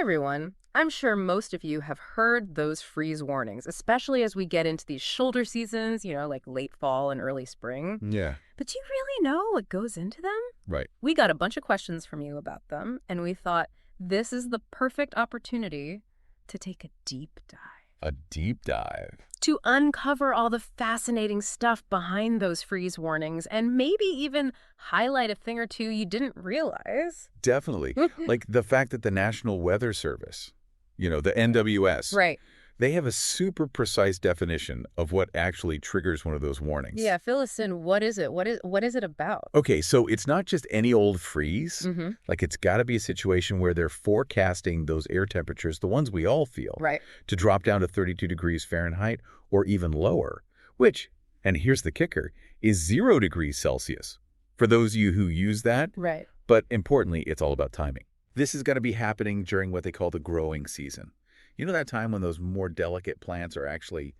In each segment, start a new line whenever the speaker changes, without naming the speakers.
everyone. I'm sure most of you have heard those freeze warnings, especially as we get into these shoulder seasons, like late fall and early spring.
Yeah.
But do you really know what goes into them?
Right.
We got a bunch of questions from you about them, and we thought this is the perfect opportunity to take a deep dive.
A deep dive.
To uncover all the fascinating stuff behind those freeze warnings and maybe even highlight a thing or two you didn't realize.
Definitely. Like the fact that the National Weather Service, the NWS,
Right.
they have a super precise definition of what actually triggers one of those warnings.
Yeah, fill us in. What is it? What is it about?
Okay, so it's not just any old freeze.
Mm-hmm.
Like it's got to be a situation where they're forecasting those air temperatures, the ones we all feel,
Right.
to drop down to 32 degrees Fahrenheit or even lower, which, and here's the kicker, is 0 degrees Celsius for those of you who use that.
Right.
But importantly, it's all about timing. This is going to be happening during what they call the growing season. You know that time when those more delicate plants are actually,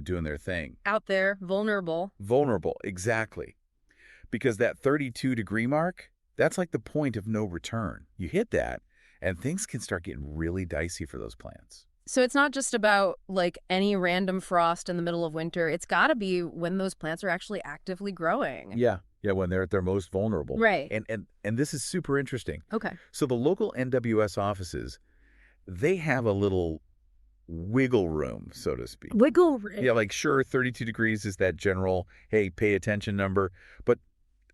doing their thing.
Out there, vulnerable.
Vulnerable, exactly. Because that 32-degree mark, that's like the point of no return. You hit that, and things can start getting really dicey for those plants.
So it's not just about like any random frost in the middle of winter. It's got to be when those plants are actually actively growing.
Yeah, when they're at their most vulnerable.
Right.
And this is super interesting.
Okay.
So the local NWS offices, they have a little wiggle room, so to speak.
Wiggle room.
Yeah, like sure, 32 degrees is that general, hey, pay attention number, but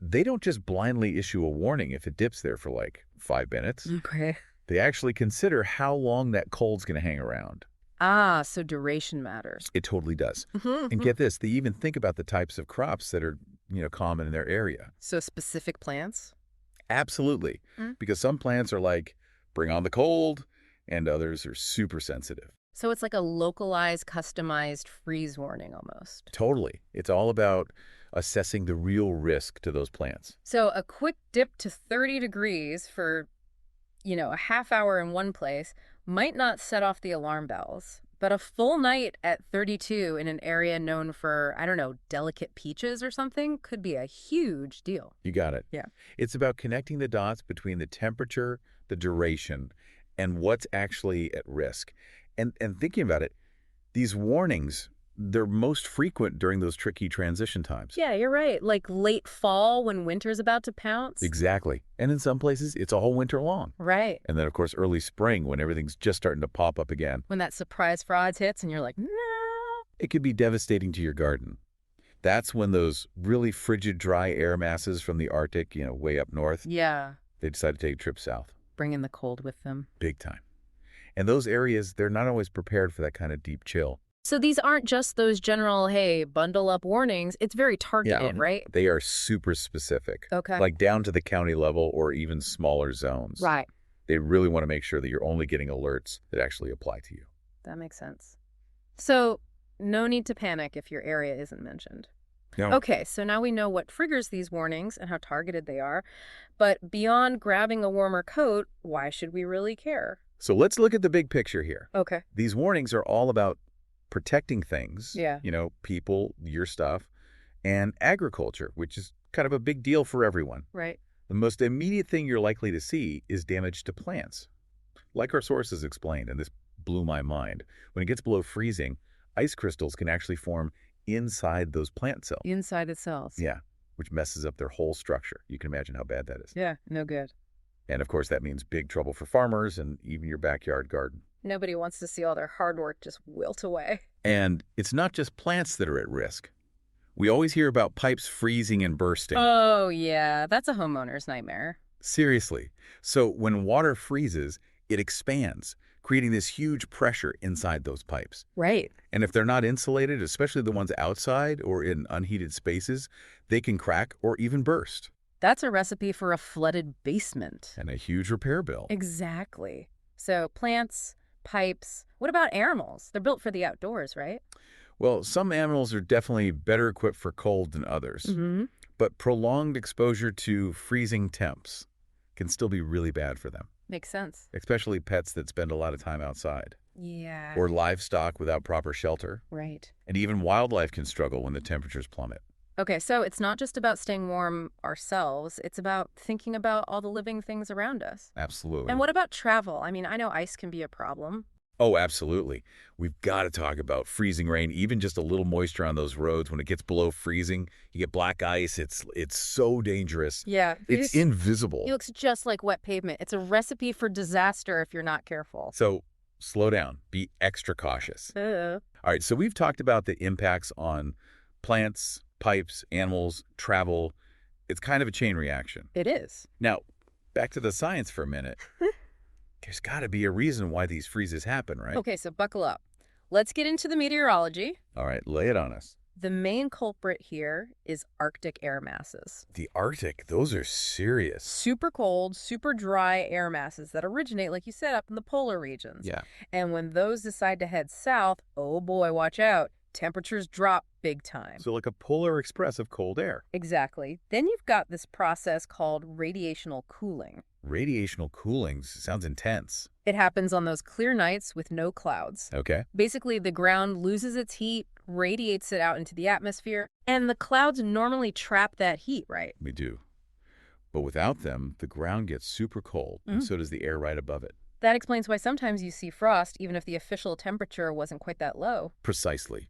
they don't just blindly issue a warning if it dips there for like 5 minutes.
Okay.
They actually consider how long that cold's going to hang around.
Ah, so duration matters.
It totally does.
Mm-hmm.
And get this, they even think about the types of crops that are, common in their area.
So specific plants?
Absolutely. Because some plants are like, bring on the cold, and others are super sensitive.
So it's like a localized, customized freeze warning almost.
Totally. It's all about assessing the real risk to those plants.
So a quick dip to 30 degrees for, a half hour in one place might not set off the alarm bells. But a full night at 32 in an area known for, I don't know, delicate peaches or something could be a huge deal.
You got it.
Yeah.
It's about connecting the dots between the temperature, the duration, and what's actually at risk. And thinking about it, these warnings, they're most frequent during those tricky transition times.
Yeah, you're right. Like late fall when winter's about to pounce.
Exactly. And in some places, it's all winter long.
Right.
And then, of course, early spring when everything's just starting to pop up again.
When that surprise frost hits and you're like, no.
It could be devastating to your garden. That's when those really frigid, dry air masses from the Arctic, way up north,
Yeah.
they decide to take a trip south.
Bringing the cold with them.
Big time. And those areas, they're not always prepared for that kind of deep chill.
So these aren't just those general, hey, bundle up warnings. It's very targeted, right?
They are super specific.
Okay.
Like down to the county level or even smaller zones.
Right.
They really want to make sure that you're only getting alerts that actually apply to you.
That makes sense. So no need to panic if your area isn't mentioned.
No.
Okay, so now we know what triggers these warnings and how targeted they are. But beyond grabbing a warmer coat, why should we really care?
So let's look at the big picture here.
Okay.
These warnings are all about protecting things,
Yeah.
people, your stuff, and agriculture, which is kind of a big deal for everyone.
Right.
The most immediate thing you're likely to see is damage to plants. Like our sources explained, and this blew my mind, when it gets below freezing, ice crystals can actually form inside those plant cells.
Inside the cells.
Yeah, which messes up their whole structure. You can imagine how bad that is.
Yeah, no good.
And of course, that means big trouble for farmers and even your backyard garden.
Nobody wants to see all their hard work just wilt away.
And it's not just plants that are at risk. We always hear about pipes freezing and bursting.
Oh, yeah. That's a homeowner's nightmare.
Seriously. So when water freezes, it expands, creating this huge pressure inside those pipes.
Right.
And if they're not insulated, especially the ones outside or in unheated spaces, they can crack or even burst.
That's a recipe for a flooded basement.
And a huge repair bill.
Exactly. So plants, pipes. What about animals? They're built for the outdoors, right?
Well, some animals are definitely better equipped for cold than others.
Mm-hmm.
But prolonged exposure to freezing temps can still be really bad for them.
Makes sense.
Especially pets that spend a lot of time outside.
Yeah.
Or livestock without proper shelter.
Right.
And even wildlife can struggle when the temperatures plummet.
Okay, so it's not just about staying warm ourselves, it's about thinking about all the living things around us. And
Absolutely.
what about travel? I mean, I know ice can be a problem.
Oh, absolutely. We've got to talk about freezing rain, even just a little moisture on those roads. When it gets below freezing, you get black ice. It's so dangerous.
Yeah,
It's
it
invisible.
looks just like wet pavement. It's a recipe for disaster if you're not careful.
So slow down. Be extra cautious.
Uh,
All right, so we've talked about the impacts on plants, pipes, animals, travel. It's kind of a chain reaction.
it is.
Now, back to the science for a minute. There's got to be a reason why these freezes happen, right?
Okay, so buckle up. Let's get into the meteorology.
All right, lay it on us.
The main culprit here is Arctic air masses.
The Arctic, those are serious.
Super cold, super dry air masses that originate, like you said, up in the polar regions.
Yeah.
And when those decide to head south, oh boy, watch out. Temperatures drop big time.
So like a polar express of cold air.
Exactly. Then you've got this process called radiational cooling.
Radiational cooling sounds intense.
It happens on those clear nights with no clouds.
Okay.
Basically, the ground loses its heat, radiates it out into the atmosphere, and the clouds normally trap that heat, right?
We do. But without them, the ground gets super cold, and so does the air right above it.
That explains why sometimes you see frost, even if the official temperature wasn't quite that low.
Precisely.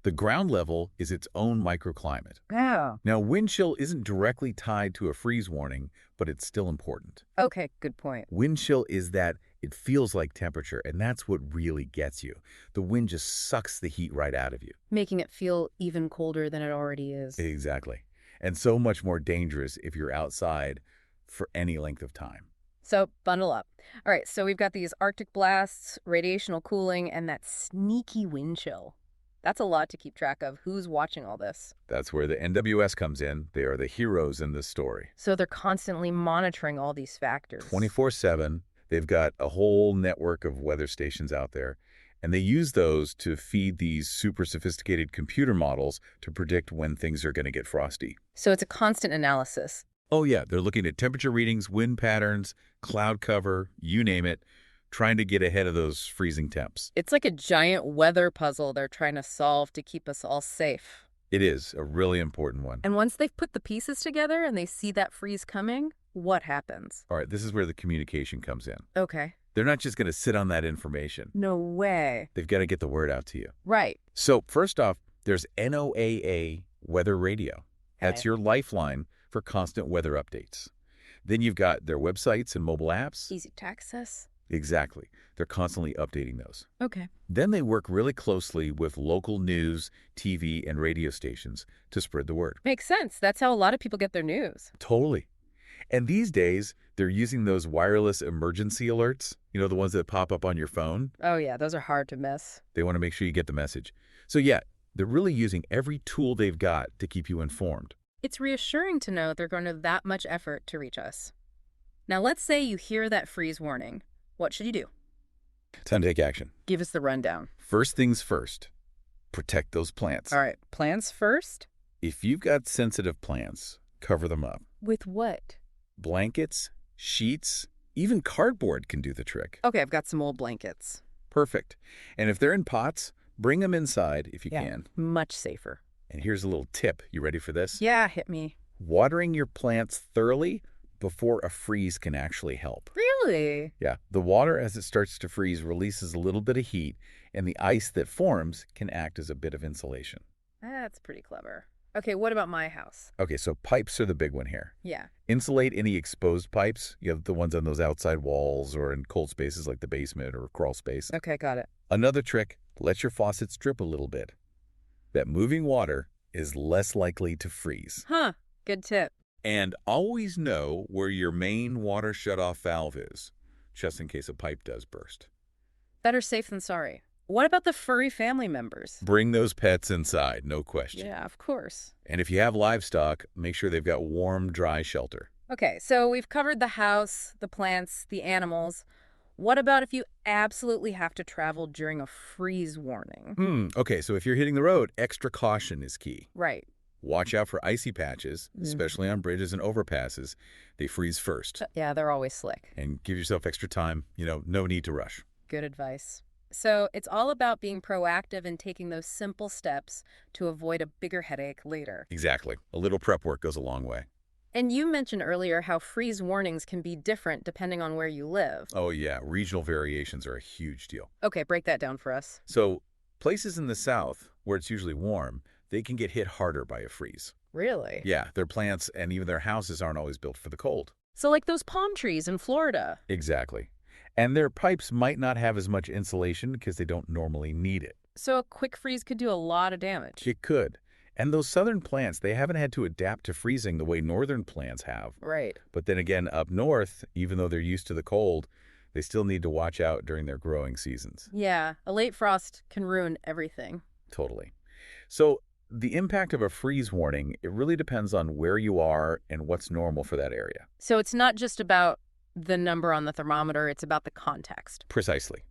The ground level is its own microclimate.
Yeah.
Now, wind chill isn't directly tied to a freeze warning, but it's still important.
Okay, good point.
Wind chill is that it feels like temperature, and that's what really gets you. The wind just sucks the heat right out of you.
Making it feel even colder than it already is.
Exactly. And so much more dangerous if you're outside for any length of time.
So bundle up. All right, so we've got these Arctic blasts, radiational cooling, and that sneaky wind chill. That's a lot to keep track of. Who's watching all this?
That's where the NWS comes in. They are the heroes in this story.
So they're constantly monitoring all these factors.
24/7, they've got a whole network of weather stations out there, and they use those to feed these super sophisticated computer models to predict when things are going to get frosty.
So it's a constant analysis.
Oh yeah, they're looking at temperature readings, wind patterns, cloud cover, you name it, trying to get ahead of those freezing temps.
It's like a giant weather puzzle they're trying to solve to keep us all safe.
It is a really important one.
And once they've put the pieces together and they see that freeze coming, what happens?
All right, this is where the communication comes in.
Okay.
They're not just going to sit on that information.
No way.
They've got to get the word out to you.
Right.
So first off, there's NOAA Weather Radio. That's
Okay.
your lifeline for constant weather updates. Then you've got their websites and mobile apps.
Easy to access.
Exactly. They're constantly updating those.
Okay.
Then they work really closely with local news, TV, and radio stations to spread the word.
Makes sense. That's how a lot of people get their news.
Totally. And these days, they're using those wireless emergency alerts, the ones that pop up on your phone.
Oh, yeah. Those are hard to miss.
They want to make sure you get the message. So yeah, they're really using every tool they've got to keep you informed.
It's reassuring to know they're going to that much effort to reach us. Now, let's say you hear that freeze warning. What should you do?
Time to take action.
Give us the rundown.
First things first, protect those plants.
All right. Plants first?
If you've got sensitive plants, cover them up.
With what?
Blankets, sheets, even cardboard can do the trick.
Okay, I've got some old blankets.
Perfect. And if they're in pots, bring them inside if you can.
Much safer.
And here's a little tip. You ready for this?
Yeah, hit me.
Watering your plants thoroughly before a freeze can actually help.
Really?
Yeah, the water as it starts to freeze releases a little bit of heat, and the ice that forms can act as a bit of insulation.
That's pretty clever. Okay, what about my house?
Okay, so pipes are the big one here.
Yeah.
Insulate any exposed pipes, the ones on those outside walls or in cold spaces like the basement or crawl space.
Okay, got it.
Another trick, let your faucets drip a little bit. That moving water is less likely to freeze.
Huh, good tip.
And always know where your main water shutoff valve is, just in case a pipe does burst.
Better safe than sorry. What about the furry family members?
Bring those pets inside, no question.
Yeah, of course.
And if you have livestock, make sure they've got warm, dry shelter.
Okay, so we've covered the house, the plants, the animals. What about if you absolutely have to travel during a freeze warning?
Okay, so if you're hitting the road, extra caution is key.
Right.
Watch out for icy patches, especially on bridges and overpasses. They freeze first.
Yeah, they're always slick.
And give yourself extra time. No need to rush.
Good advice. So it's all about being proactive and taking those simple steps to avoid a bigger headache later.
Exactly. A little prep work goes a long way.
And you mentioned earlier how freeze warnings can be different depending on where you live.
Oh, yeah. Regional variations are a huge deal.
Okay, break that down for us.
So, places in the south, where it's usually warm, they can get hit harder by a freeze.
Really?
Yeah, their plants and even their houses aren't always built for the cold.
So, like those palm trees in Florida.
Exactly. And their pipes might not have as much insulation because they don't normally need it.
So, a quick freeze could do a lot of damage.
It could. And those southern plants, they haven't had to adapt to freezing the way northern plants have.
Right.
But then again, up north, even though they're used to the cold, they still need to watch out during their growing seasons.
Yeah, a late frost can ruin everything.
Totally. So the impact of a freeze warning, it really depends on where you are and what's normal for that area.
So, it's not just about the number on the thermometer, it's about the context.
Precisely.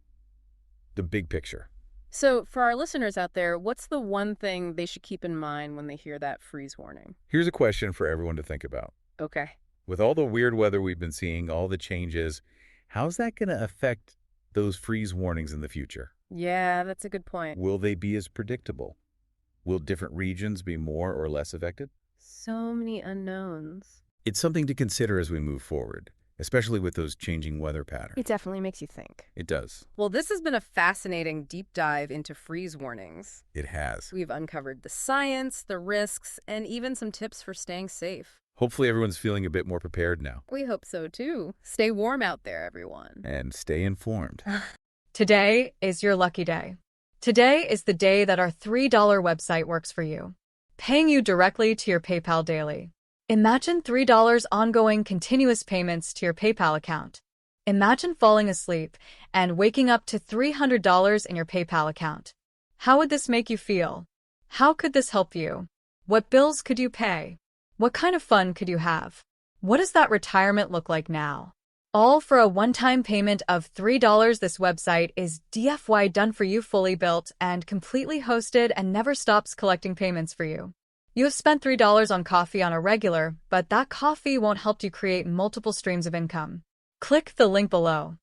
The big picture.
So, for our listeners out there, what's the one thing they should keep in mind when they hear that freeze warning?
Here's a question for everyone to think about.
Okay.
With all the weird weather we've been seeing, all the changes, how's that going to affect those freeze warnings in the future?
Yeah, that's a good point.
Will they be as predictable? Will different regions be more or less affected?
So many unknowns.
It's something to consider as we move forward, especially with those changing weather patterns.
It definitely makes you think.
It does.
Well, this has been a fascinating deep dive into freeze warnings.
It has.
We've uncovered the science, the risks, and even some tips for staying safe.
Hopefully everyone's feeling a bit more prepared now.
We hope so too. Stay warm out there, everyone.
And stay informed.
Today is your lucky day. Today is the day that our $3 website works for you, paying you directly to your PayPal daily. Imagine $3 ongoing continuous payments to your PayPal account. Imagine falling asleep and waking up to $300 in your PayPal account. How would this make you feel? How could this help you? What bills could you pay? What kind of fun could you have? What does that retirement look like now? All for a one-time payment of $3. This website is DFY done for you, fully built and completely hosted, and never stops collecting payments for you. You have spent $3 on coffee on a regular, but that coffee won't help you create multiple streams of income. Click the link below.